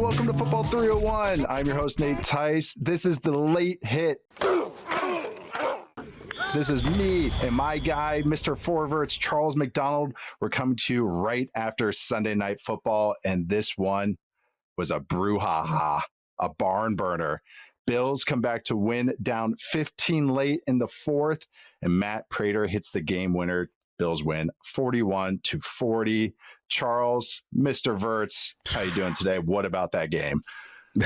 welcome to Football 301. I'm your host, Nate Tice. This is the late hit. This is me and my guy, Mr. Forverts, Charles McDonald. We're coming to you right after Sunday Night Football, and this one was a brouhaha, a barn burner. Bills come back to win down 15 late in the fourth, and Matt Prater hits the game winner. Bills win 41-40. Charles, Mr. Verts, how you doing today? What about that game?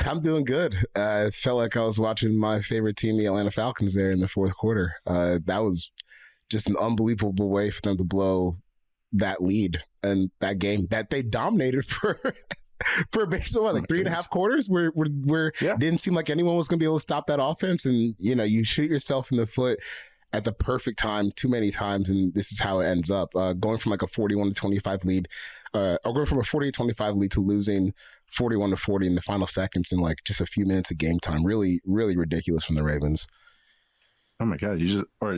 I'm doing good. I felt like I was watching my favorite team, the Atlanta Falcons, there in the fourth quarter. That was just an unbelievable way for them to blow that lead and that game that they dominated for basically like 3.5 quarters where didn't seem like anyone was going to be able to stop that offense. And, you know, you shoot yourself in the foot at the perfect time too many times, and this is how it ends up. Going from like a 41-25 lead, or going from a 48-25 lead to losing 41-40 in the final seconds in like just a few minutes of game time. Really, really ridiculous from the Ravens. Oh my God.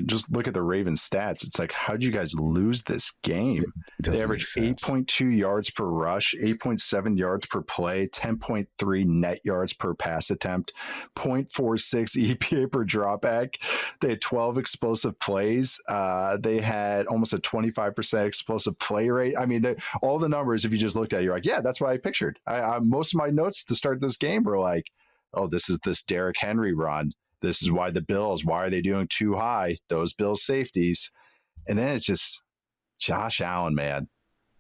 Just look at the Ravens stats. It's like, how'd you guys lose this game? They averaged 8.2 yards per rush, 8.7 yards per play, 10.3 net yards per pass attempt, 0.46 EPA per dropback. They had 12 explosive plays. They had almost a 25% explosive play rate. I mean, all the numbers, if you just looked at it, you're like, yeah, that's what I pictured. Most of my notes to start this game were like, oh, this is this Derrick Henry run. This is why the Bills, why are they doing too high? Those Bills safeties. And then it's just Josh Allen, man.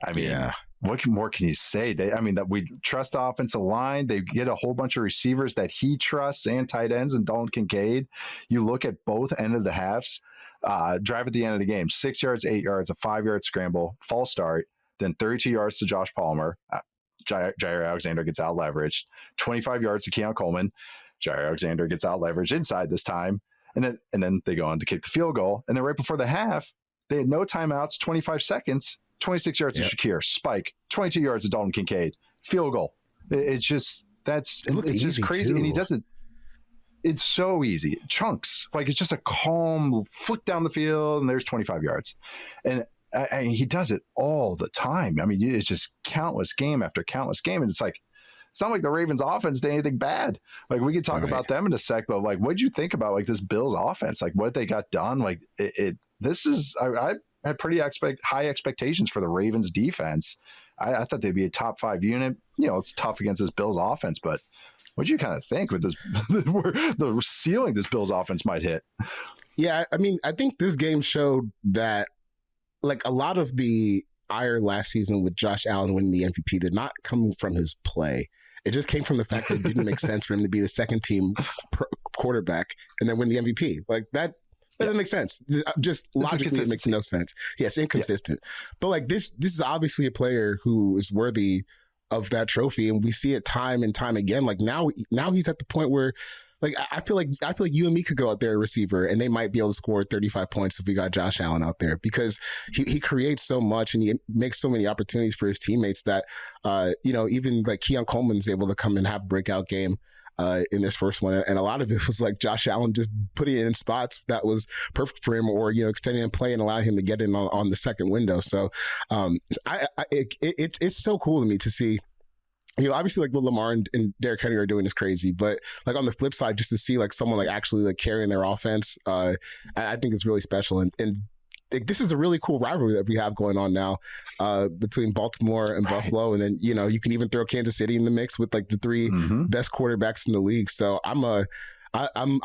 I mean, What more can you say? That we trust the offensive line. They get a whole bunch of receivers that he trusts and tight ends and Dalton Kincaid. You look at both end of the halves, drive at the end of the game, 6 yards, 8 yards, a 5-yard scramble, false start, then 32 yards to Josh Palmer. Jair Alexander gets out leveraged, 25 yards to Keon Coleman. Jair Alexander gets out leveraged inside this time. And then they go on to kick the field goal. And then right before the half, they had no timeouts, 25 seconds, 26 yards to Shakir, spike, 22 yards to Dalton Kincaid, field goal. It's just crazy. Too. And he does it. It's so easy. Chunks. Like it's just a calm flick down the field and there's 25 yards. And he does it all the time. I mean, it's just countless game after countless game. And it's like, it's not like the Ravens offense did anything bad. Like we could talk about them in a sec, but like, what'd you think about like this Bills offense? Like what they got done? Like I had pretty high expectations for the Ravens defense. I thought they'd be a top 5 unit. You know, it's tough against this Bills offense, but what'd you kind of think with this, the ceiling this Bills offense might hit? Yeah. I mean, I think this game showed that like a lot of the ire last season with Josh Allen winning the MVP did not come from his play. It just came from the fact that it didn't make sense for him to be the second team quarterback and then win the MVP. Like that doesn't make sense. Just logically, it makes no sense. Yeah, it's inconsistent. Yeah. But like this is obviously a player who is worthy of that trophy, and we see it time and time again. Like now he's at the point where, like I feel like you and me could go out there a receiver, and they might be able to score 35 points if we got Josh Allen out there because he creates so much and he makes so many opportunities for his teammates that even like Keon Coleman's able to come and have a breakout game in this first one, and a lot of it was like Josh Allen just putting it in spots that was perfect for him, or extending a play and allowing him to get in on the second window. So it's so cool to me to see. Obviously, like what Lamar and Derrick Henry are doing is crazy, but like on the flip side, just to see like someone like actually like carrying their offense, I think it's really special. And this is a really cool rivalry that we have going on now between Baltimore and Buffalo, and then you can even throw Kansas City in the mix with like the 3 best quarterbacks in the league. So I'm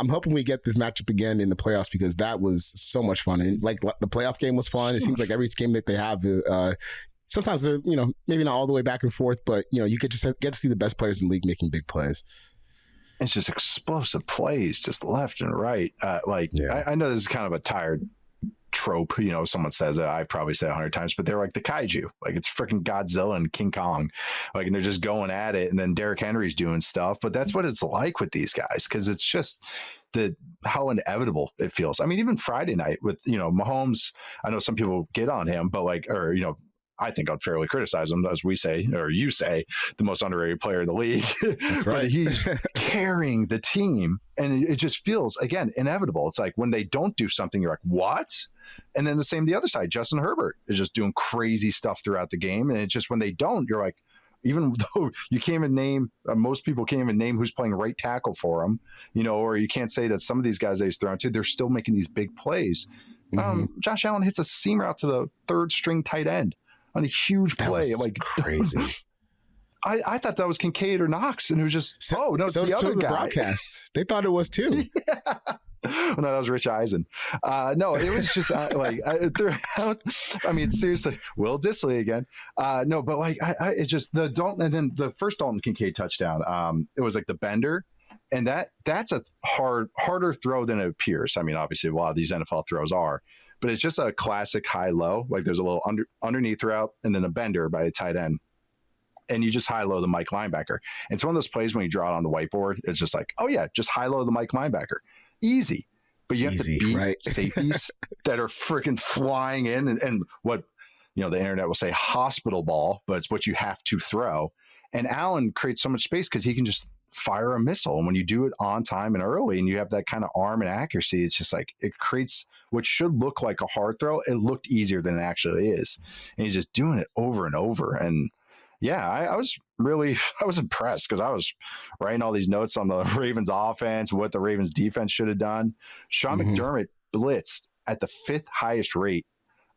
hoping we get this matchup again in the playoffs because that was so much fun. And like the playoff game was fun. It seems like every game that they have. Sometimes they're, maybe not all the way back and forth, but, you get to see the best players in the league making big plays. It's just explosive plays, just left and right. I know this is kind of a tired trope. Someone says it, I probably say 100 times, but they're like the kaiju. Like it's freaking Godzilla and King Kong. Like, and they're just going at it. And then Derrick Henry's doing stuff. But that's what it's like with these guys because it's just how inevitable it feels. I mean, even Friday night with, Mahomes, I know some people get on him, but I think unfairly criticize him, as we say, or you say, the most underrated player in the league. That's right. But he's carrying the team, and it just feels, again, inevitable. It's like when they don't do something, you're like, what? And then the same the other side. Justin Herbert is just doing crazy stuff throughout the game, and it's just when they don't, you're like, even though you can't even name, most people can't even name who's playing right tackle for him, or you can't say that some of these guys that he's thrown to, they're still making these big plays. Josh Allen hits a seam route to the third string tight end on a huge play. Like crazy. I thought that was Kincaid or Knox, and it was just, it's the other guy. Broadcast. They thought it was too. Yeah. Well, no, that was Rich Eisen. No, it was just seriously, Will Dissly again. No, but it just the Dalton, and then the first Dalton Kincaid touchdown. It was like the bender, and that's a harder throw than it appears. I mean, obviously, a lot of these NFL throws are, but it's just a classic high-low. Like there's a little underneath route, and then a bender by the tight end. And you just high-low the Mike linebacker. And it's one of those plays when you draw it on the whiteboard, it's just like, oh yeah, just high-low the Mike linebacker. Easy. But you have to beat safeties that are freaking flying in and what, the internet will say hospital ball, but it's what you have to throw. And Allen creates so much space because he can just fire a missile. And when you do it on time and early and you have that kind of arm and accuracy, it's just like it creates what should look like a hard throw. It looked easier than it actually is. And he's just doing it over and over. And yeah, I was impressed because I was writing all these notes on the Ravens offense, what the Ravens defense should have done. Sean McDermott blitzed at the 5th highest rate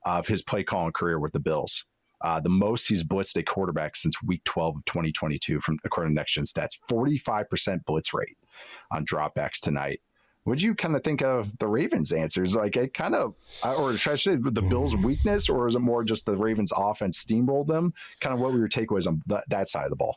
of his play calling career with the Bills. The most he's blitzed a quarterback since week 12 of 2022, according to Next Gen Stats. 45% blitz rate on dropbacks tonight. What do you kind of think of the Ravens' answers? Like it kind of, or should I say the Bills' weakness, or is it more just the Ravens' offense steamrolled them? Kind of what were your takeaways on that side of the ball?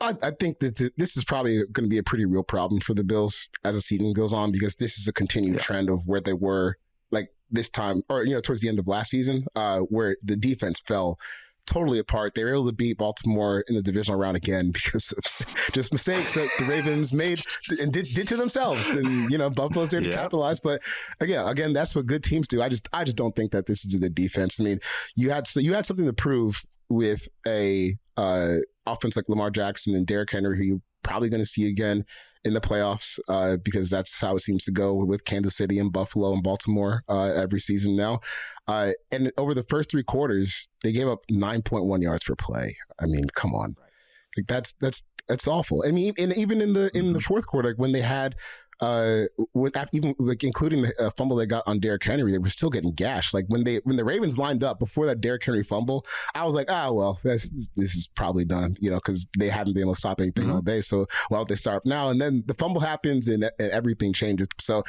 I think that this is probably going to be a pretty real problem for the Bills as the season goes on, because this is a continued trend of where they were like this time, or towards the end of last season, where the defense fell totally apart. They were able to beat Baltimore in the divisional round again because of just mistakes that the Ravens made and did to themselves. And Buffalo's there to capitalize. But again, that's what good teams do. I just don't think that this is a good defense. I mean, you had something to prove with a offense like Lamar Jackson and Derrick Henry, who you're probably going to see again in the playoffs, because that's how it seems to go with Kansas City and Buffalo and Baltimore every season now. And over the first 3 quarters, they gave up 9.1 yards per play. I mean, come on, like that's awful. I mean, and even in the fourth quarter, like when they had including the fumble they got on Derrick Henry, they were still getting gashed. Like when the Ravens lined up before that Derrick Henry fumble, I was like, this is probably done, because they haven't been able to stop anything all day. So they start now, and then the fumble happens and everything changes. So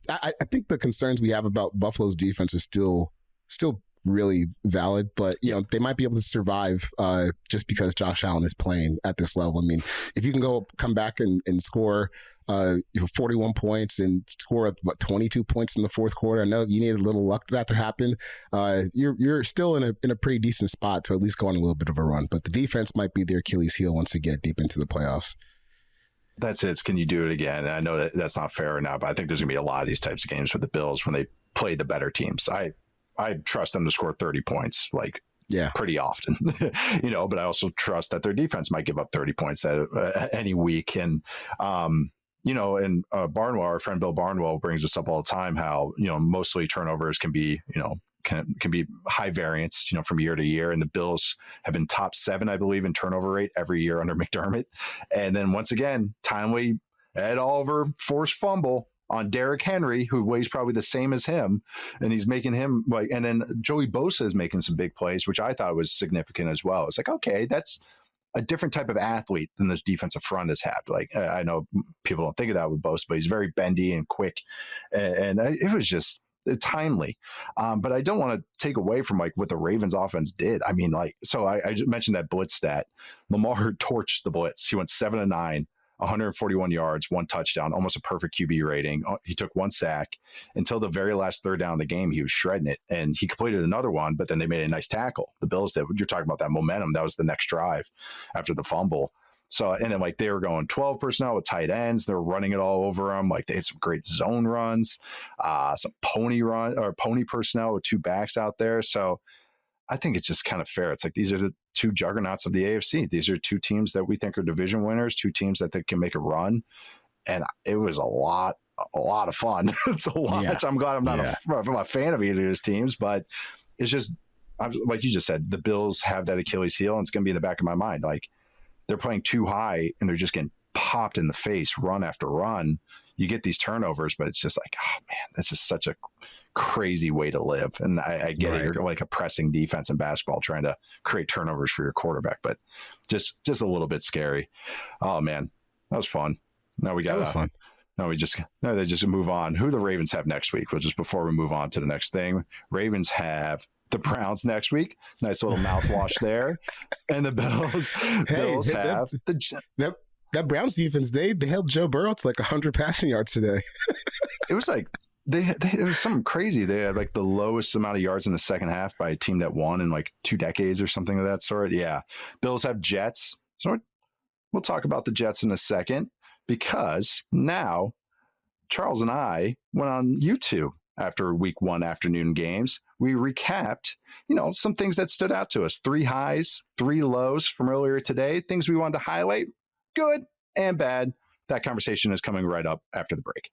I think the concerns we have about Buffalo's defense are still really valid, but they might be able to survive just because Josh Allen is playing at this level. I mean, if you can come back and score 41 points and score 22 points in the fourth quarter. I know you need a little luck for that to happen. You're still in a pretty decent spot to at least go on a little bit of a run, but the defense might be their Achilles heel once they get deep into the playoffs. That's it. Can you do it again? And I know that's not fair now, but I think there's gonna be a lot of these types of games with the Bills when they play the better teams. I trust them to score 30 points, pretty often, but I also trust that their defense might give up 30 points any week. And, Barnwell, our friend Bill Barnwell brings this up all the time, how, mostly turnovers can be, can be high variance, from year to year. And the Bills have been top 7, I believe, in turnover rate every year under McDermott. And then once again, timely Ed Oliver forced fumble on Derrick Henry, who weighs probably the same as him, and he's making him and then Joey Bosa is making some big plays, which I thought was significant as well. It's like, okay, that's a different type of athlete than this defensive front has had. I know people don't think of that with Bosa, but he's very bendy and quick, and it was just timely. But I don't want to take away from what the Ravens offense did. I mean, so I just mentioned that blitz stat. Lamar torched the blitz. He went 7-9. 141 yards, 1 touchdown, almost a perfect QB rating. He took 1 sack until the very last third down of the game. He was shredding it, and he completed another one, but then they made a nice tackle. The Bills did. You're talking about that momentum. That was the next drive after the fumble. So, and then they were going 12 personnel with tight ends. They were running it all over them. They had some great zone runs, some pony personnel with 2 backs out there. So I think it's just kind of fair. It's these are the 2 juggernauts of the AFC. These are 2 teams that we think are division winners, 2 teams that they can make a run. And it was a lot of fun. It's a lot. Yeah. I'm glad I'm not a fan of either of these teams, but it's just, like you just said, the Bills have that Achilles heel, and it's going to be in the back of my mind. they're playing too high and they're just getting popped in the face run after run. You get these turnovers, but it's just like, oh man, that's just such a crazy way to live. And I get it. You're like a pressing defense in basketball trying to create turnovers for your quarterback, but just a little bit scary. Oh man, that was fun. Now we got fun. No, they just move on. Who the Ravens have next week? Well, just before we move on to the next thing, Ravens have the Browns next week. Nice little mouthwash there. And the Bills have that Browns defense. They held Joe Burrow to like 100 passing yards today. It was like it was something crazy. They had like the lowest amount of yards in the second half by a team that won in like 2 decades or something of that sort. Yeah. Bills have Jets. So we'll talk about the Jets in a second, because now Charles and I went on YouTube after week 1 afternoon games. We recapped, some things that stood out to us. 3 highs, 3 lows from earlier today. Things we wanted to highlight, good and bad. That conversation is coming right up after the break.